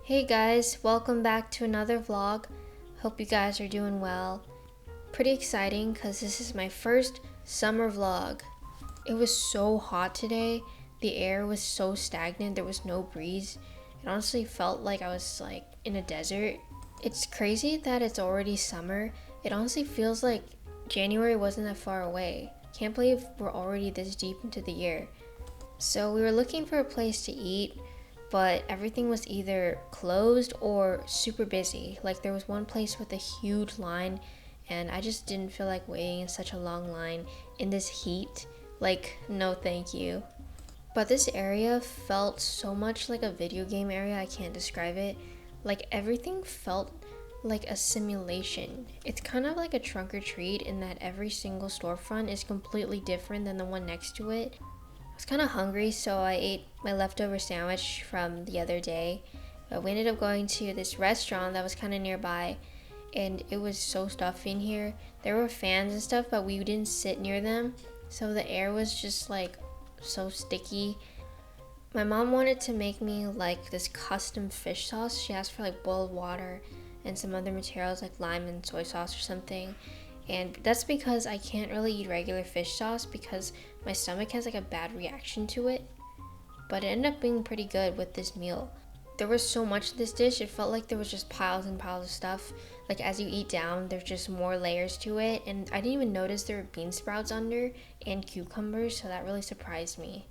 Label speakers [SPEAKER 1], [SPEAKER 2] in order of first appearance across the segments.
[SPEAKER 1] Hey guys, welcome back to another vlog. Hope you guys are doing well. Pretty exciting because this is my first summer vlog. It was so hot today. The air was so stagnant. There was no breeze. It honestly felt like I was in a desert. It's crazy that it's already summer. It honestly feels like January wasn't that far away. Can't believe we're already this deep into the year. So we were looking for a place to eat, but everything was either closed or super busy. Like there was one place with a huge line and I just didn't feel like waiting in such a long line in this heat. Like, no thank you. But this area felt so much like a video game area, I can't describe it. Like everything felt like a simulation. It's kind of like a trunk or treat in that every single storefront is completely different than the one next to it. I was kind of hungry, so I ate my leftover sandwich from the other day. But we ended up going to this restaurant that was kind of nearby, and it was so stuffy in here. There were fans and stuff, but we didn't sit near them, so the air was just so sticky. My mom wanted to make me this custom fish sauce. She asked for boiled water and some other materials like lime and soy sauce or something. And that's because I can't really eat regular fish sauce because my stomach has a bad reaction to it. But it ended up being pretty good with this meal. There was so much to this dish, it felt like there was just piles and piles of stuff. Like as you eat down, there's just more layers to it. And I didn't even notice there were bean sprouts under and cucumbers, so that really surprised me.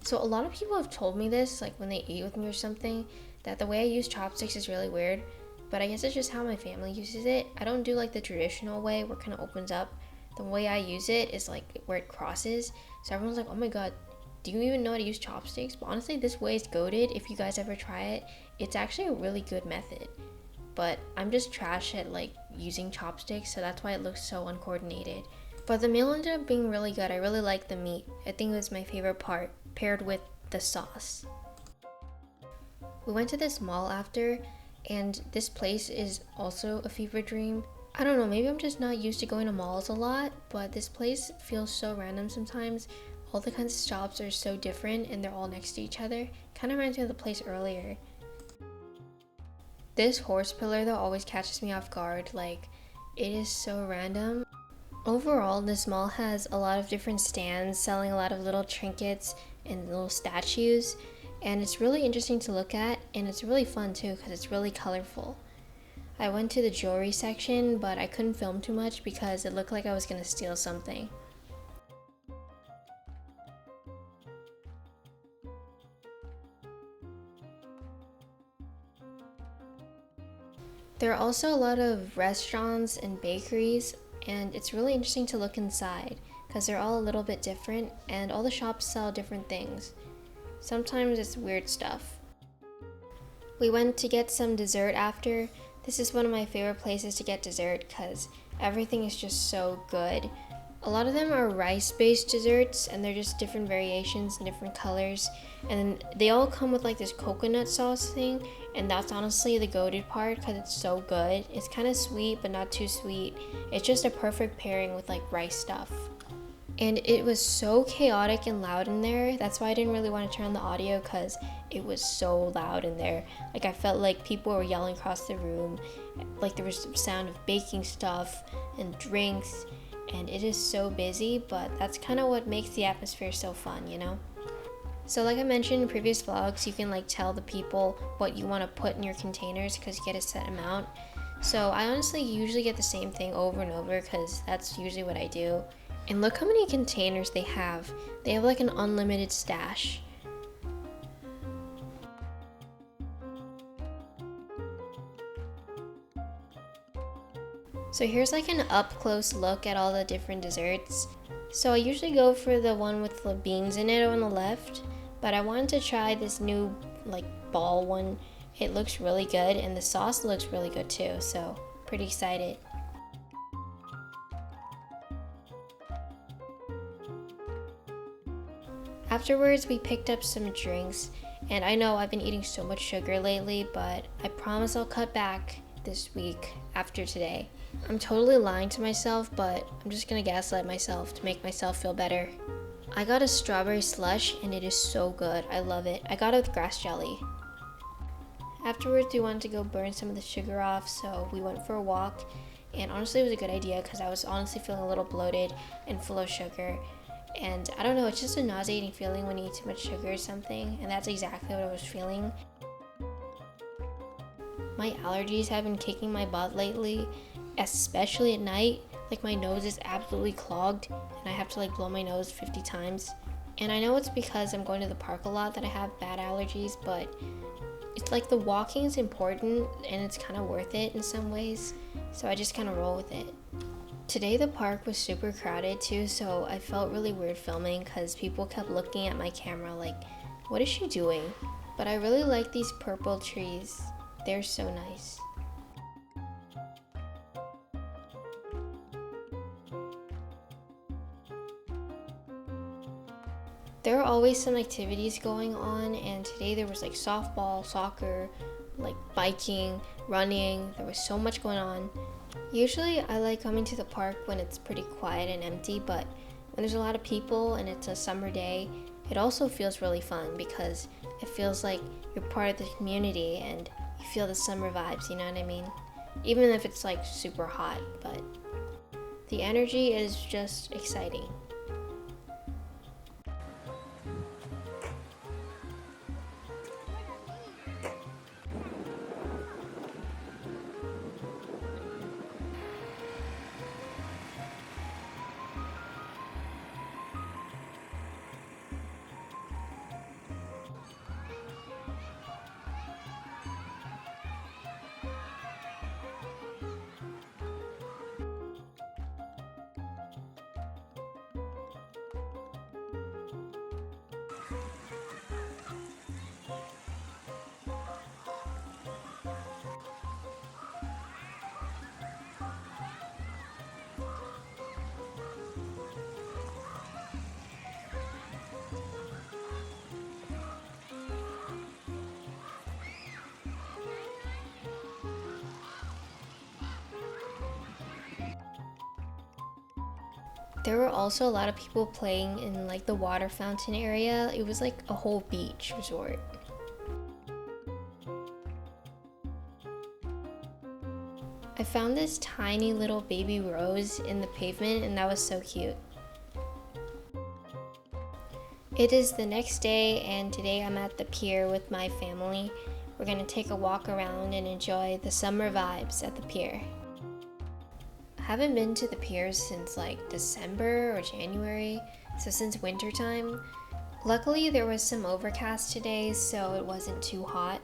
[SPEAKER 1] So a lot of people have told me this, when they eat with me or something, that the way I use chopsticks is really weird. But I guess it's just how my family uses it. I don't do the traditional way where it kind of opens up. The way I use it is where it crosses. So everyone's like, oh my god, do you even know how to use chopsticks? But honestly, this way is goated. If you guys ever try it, it's actually a really good method. But I'm just trash at using chopsticks, so that's why it looks so uncoordinated. But the meal ended up being really good. I really liked the meat. I think it was my favorite part, paired with the sauce. We went to this mall after, and this place is also a fever dream. I don't know, maybe I'm just not used to going to malls a lot, but this place feels so random sometimes. All the kinds of shops are so different and they're all next to each other. Kind of reminds me of the place earlier. This horse pillar though always catches me off guard. It is so random. Overall, this mall has a lot of different stands selling a lot of little trinkets and little statues. And it's really interesting to look at, and it's really fun too because it's really colorful. I went to the jewelry section, but I couldn't film too much because it looked like I was gonna steal something. There are also a lot of restaurants and bakeries, and it's really interesting to look inside because they're all a little bit different and all the shops sell different things. Sometimes it's weird stuff. We went to get some dessert after. This is one of my favorite places to get dessert because everything is just so good. A lot of them are rice-based desserts and they're just different variations and different colors. And then they all come with this coconut sauce thing, and that's honestly the goated part because it's so good. It's kind of sweet but not too sweet. It's just a perfect pairing with rice stuff. And it was so chaotic and loud in there. That's why I didn't really want to turn on the audio because it was so loud in there. I felt like people were yelling across the room. There was some sound of baking stuff and drinks. And it is so busy, but that's kind of what makes the atmosphere so fun, you know? So like I mentioned in previous vlogs, you can tell the people what you want to put in your containers because you get a set amount. So I honestly usually get the same thing over and over because that's usually what I do. And look how many containers they have. They have an unlimited stash. So here's an up close look at all the different desserts. So I usually go for the one with the beans in it on the left, but I wanted to try this new ball one. It looks really good and the sauce looks really good too, so pretty excited. Afterwards, we picked up some drinks, and I know I've been eating so much sugar lately, but I promise I'll cut back this week after today. I'm totally lying to myself, but I'm just gonna gaslight myself to make myself feel better. I got a strawberry slush, and it is so good. I love it. I got it with grass jelly. Afterwards, we wanted to go burn some of the sugar off, so we went for a walk. And honestly, it was a good idea because I was honestly feeling a little bloated and full of sugar. And I don't know, it's just a nauseating feeling when you eat too much sugar or something. And that's exactly what I was feeling. My allergies have been kicking my butt lately, especially at night. Like my nose is absolutely clogged and I have to like blow my nose 50 times. And I know it's because I'm going to the park a lot that I have bad allergies, but it's like the walking is important and it's kind of worth it in some ways. So I just kind of roll with it. Today the park was super crowded too, so I felt really weird filming because people kept looking at my camera like, what is she doing? But I really like these purple trees. They're so nice. There are always some activities going on, and today there was like softball, soccer, like biking, running. There was so much going on. Usually I like coming to the park when it's pretty quiet and empty, but when there's a lot of people and it's a summer day, it also feels really fun because it feels like you're part of the community and you feel the summer vibes, you know what I mean? Even if it's like super hot, but the energy is just exciting. There were also a lot of people playing in like the water fountain area. It was like a whole beach resort. I found this tiny little baby rose in the pavement and that was so cute. It is the next day and today I'm at the pier with my family. We're gonna take a walk around and enjoy the summer vibes at the pier. I haven't been to the piers since like December or January, so since winter time. Luckily there was some overcast today, so it wasn't too hot.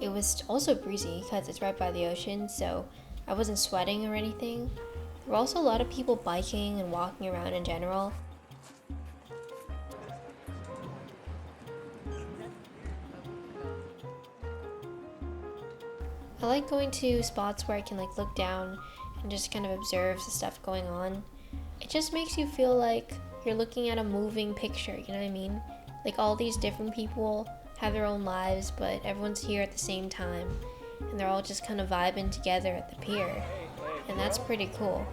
[SPEAKER 1] It was also breezy because it's right by the ocean, so I wasn't sweating or anything. There were also a lot of people biking and walking around in general. I like going to spots where I can like look down and just kind of observe the stuff going on. It just makes you feel like you're looking at a moving picture, you know what I mean? Like all these different people have their own lives, but everyone's here at the same time, and they're all just kind of vibing together at the pier, and that's pretty cool.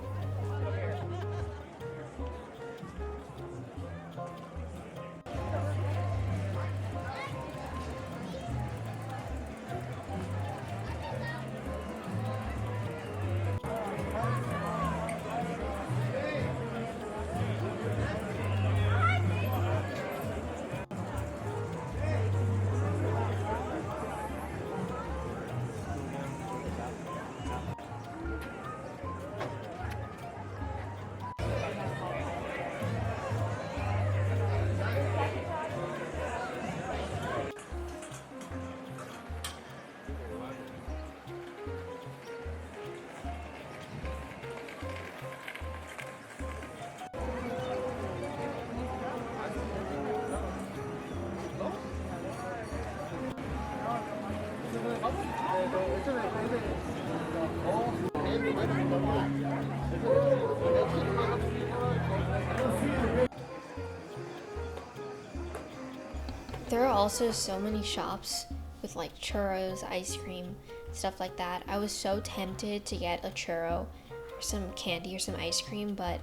[SPEAKER 1] There are also so many shops with like churros, ice cream, stuff like that. I was so tempted to get a churro or some candy or some ice cream, but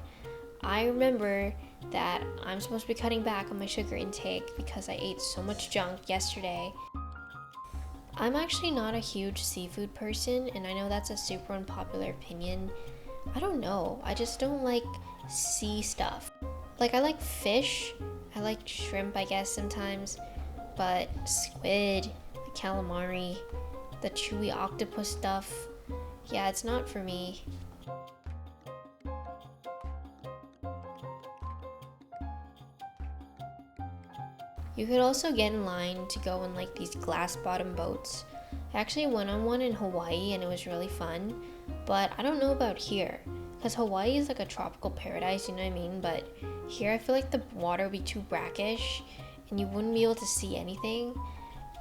[SPEAKER 1] I remember that I'm supposed to be cutting back on my sugar intake because I ate so much junk yesterday. I'm actually not a huge seafood person, and I know that's a super unpopular opinion. I don't know, I just don't like sea stuff. Like, I like fish, I like shrimp, I guess, sometimes, but squid, the calamari, the chewy octopus stuff, yeah, it's not for me. You could also get in line to go on like these glass bottom boats. I actually went on one in Hawaii and it was really fun, but I don't know about here, because Hawaii is like a tropical paradise, you know what I mean? But here I feel like the water would be too brackish and you wouldn't be able to see anything.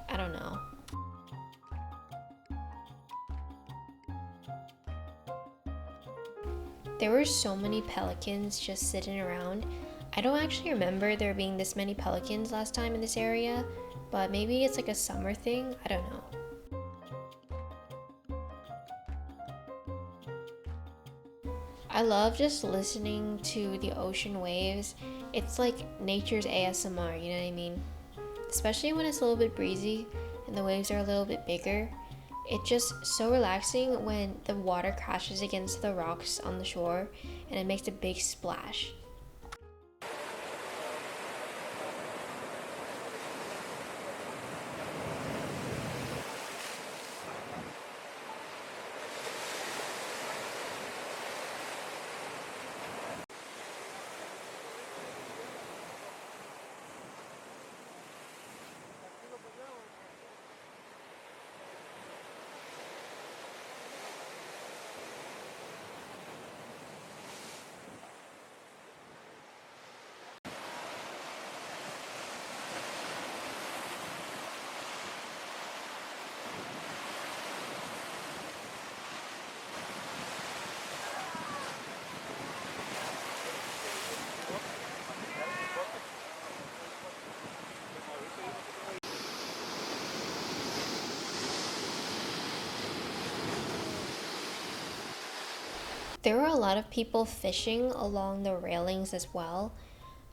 [SPEAKER 1] I don't know. There were so many pelicans just sitting around. I don't actually remember there being this many pelicans last time in this area, but maybe it's like a summer thing, I don't know. I love just listening to the ocean waves. It's like nature's ASMR, you know what I mean? Especially when it's a little bit breezy and the waves are a little bit bigger. It's just so relaxing when the water crashes against the rocks on the shore and it makes a big splash. There were a lot of people fishing along the railings as well.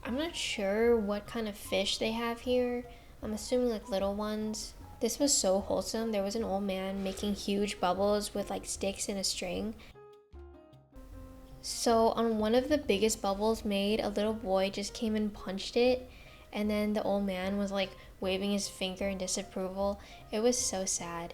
[SPEAKER 1] I'm not sure what kind of fish they have here. I'm assuming like little ones. This was so wholesome. There was an old man making huge bubbles with like sticks and a string. So on one of the biggest bubbles made, a little boy just came and punched it, and then the old man was like waving his finger in disapproval. It was so sad.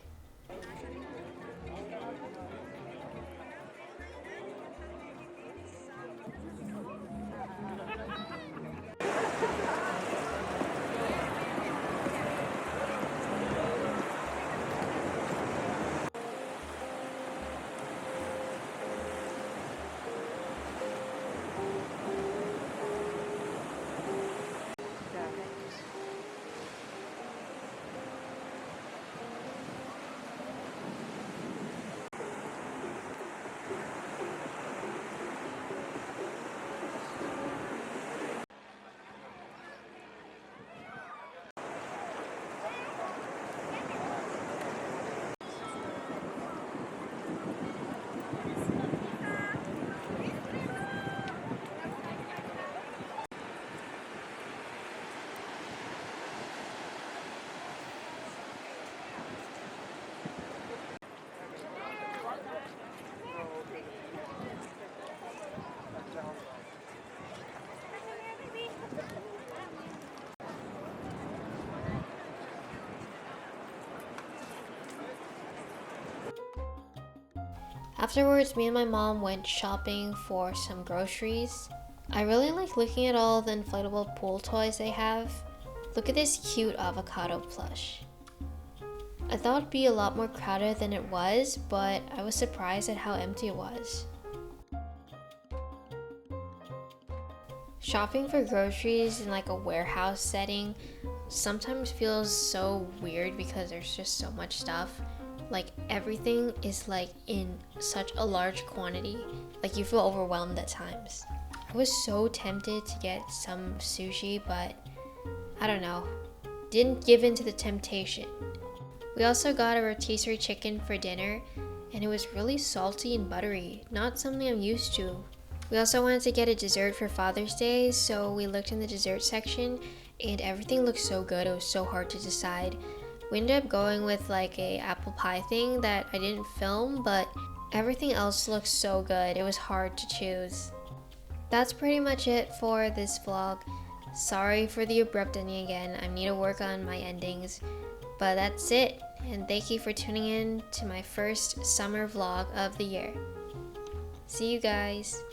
[SPEAKER 1] Afterwards, me and my mom went shopping for some groceries. I really like looking at all the inflatable pool toys they have. Look at this cute avocado plush. I thought it'd be a lot more crowded than it was, but I was surprised at how empty it was. Shopping for groceries in like a warehouse setting sometimes feels so weird because there's just so much stuff. Like everything is like in such a large quantity, like you feel overwhelmed at times. I was so tempted to get some sushi, but I don't know, didn't give in to the temptation. We also got a rotisserie chicken for dinner, and it was really salty and buttery, not something I'm used to. We also wanted to get a dessert for Father's Day, so we looked in the dessert section and everything looked so good, it was so hard to decide. We ended up going with like a apple pie thing that I didn't film, but everything else looks so good. It was hard to choose. That's pretty much it for this vlog. Sorry for the abrupt ending again. I need to work on my endings. But that's it. And thank you for tuning in to my first summer vlog of the year. See you guys.